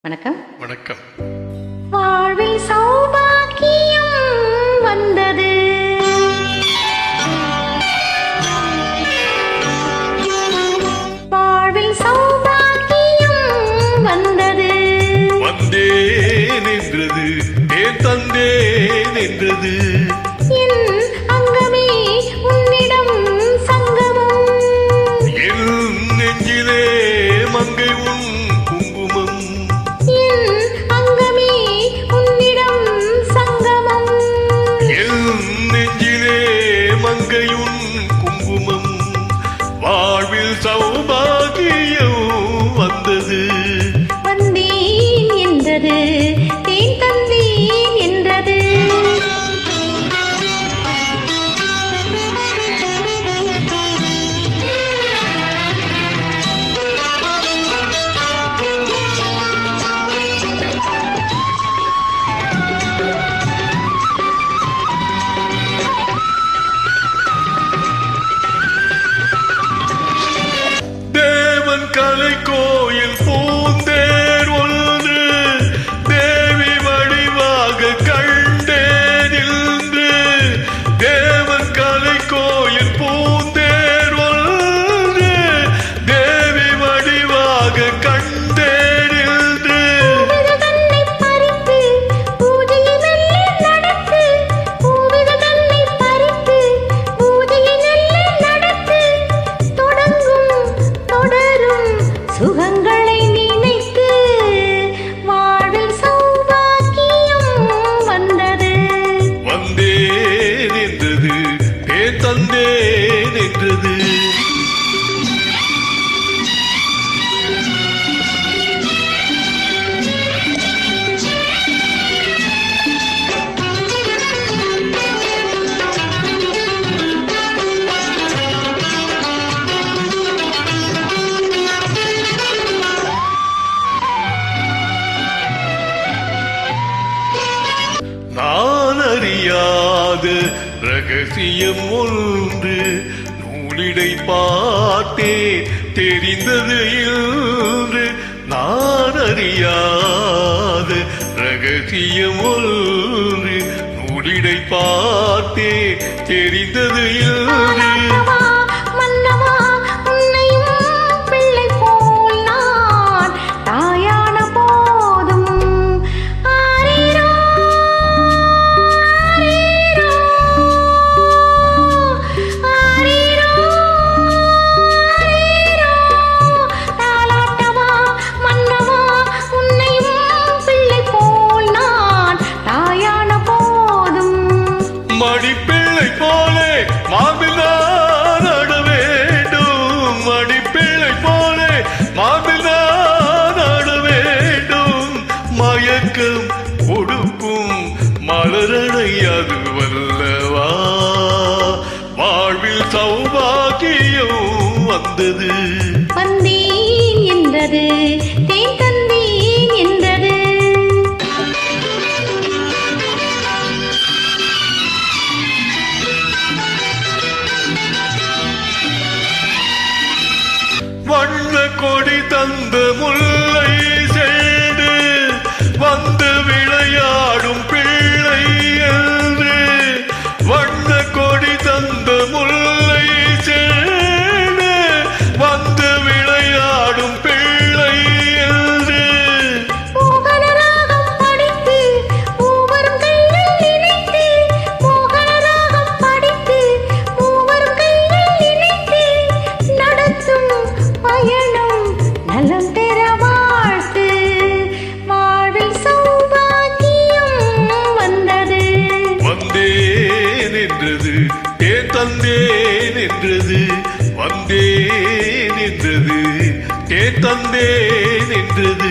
வணக்கம். வணக்கம். வாழ்வில் சௌபாக்கியம் வந்தது, வாழ்வில் சௌபாக்கியம் வந்தது, வந்தேன் என்றது ஏன் தந்தேன் என்றது, என் அங்கமே உன்னிடம் சங்கமம், என் நெஞ்சிலே மங்கை உன் குங்குமம், என் அங்கமே உன்னிடம் சங்கமம், என் நெஞ்சிலே மங்கை உன் குங்குமம், வாழ்வில் சௌபாகியம் வந்தது, வந்தேன் என்றது தேன் தந்தேன் என்றது, தேவன் கலை கோயில் பூந்தேர் ஒன்று தேவி வடிவாக கண்டேன் இன்று, தேவன் கலை கோயில் பூந்தேர் ஒன்று தேவி வடிவாக கண்டேன் இன்று, பூவிதழ் தன்னை பறித்து பூஜையை மெல்ல நடத்து, பூவிதழ் தன்னை பறித்து பூஜையை மெல்ல நடத்து, தொடங்கும் தொடரும் சுகங்களை நினைத்து வாழ்வில் சௌபாக்கியம் வந்தது, வந்தேன் என்றது ஏன் தந்தேன் என்றது, நான் அறியாத ரகசியம் ஒன்று நூலிடை பார்த்தே தெரிந்தது இன்று, நான் அறியாத ரகசியம் ஒன்று நூலிடை பார்த்தே தெரிந்தது இன்று, மன்னவா மன்னவா உன்னையும் பிள்ளை போல் நான் தாயான போதும் ஆரீரோ ஆரீரோ ஆரீரோ ஆரீரோ, தாலாட்டவா மன்னவா உன்னையும் பிள்ளை போல் நான் தாயான போதும், மடிப்பிள்ளை போலே மார்பில் நான் ஆட வேண்டும், மடிப்பிள்ளை போலே மார்பில் நான் ஆட வேண்டும், மயக்கம் கொடுக்கும் மலரடை அது வல்லவா, வாழ்வில் சௌபாகியம் வந்தது, வந்தேன் என்றது தேன் தந்தேன் என்றது, வண்ண கொடி தந்த முல்லை செய்து வந்து விளையாடும் பிள்ளை என்று, வண்ண கொடி தந்த முல்லை செய்து வந்து விளையாடும் பிள்ளை என்று, மோகன ராகம் படித்து மூவரும் கையில் இணைத்து, மோகன ராகம் படித்து மூவரும் கையில் இணைத்து, நடத்தும் பயணம் நலம் பெற வாழ்த்து, வாழ்வில் சௌபாக்கியம் வந்தது, வந்தேன் என்றது ஏன் தந்தேன் என்றது, வந்தேன் என்றது ஏன் தந்தேன் என்றது.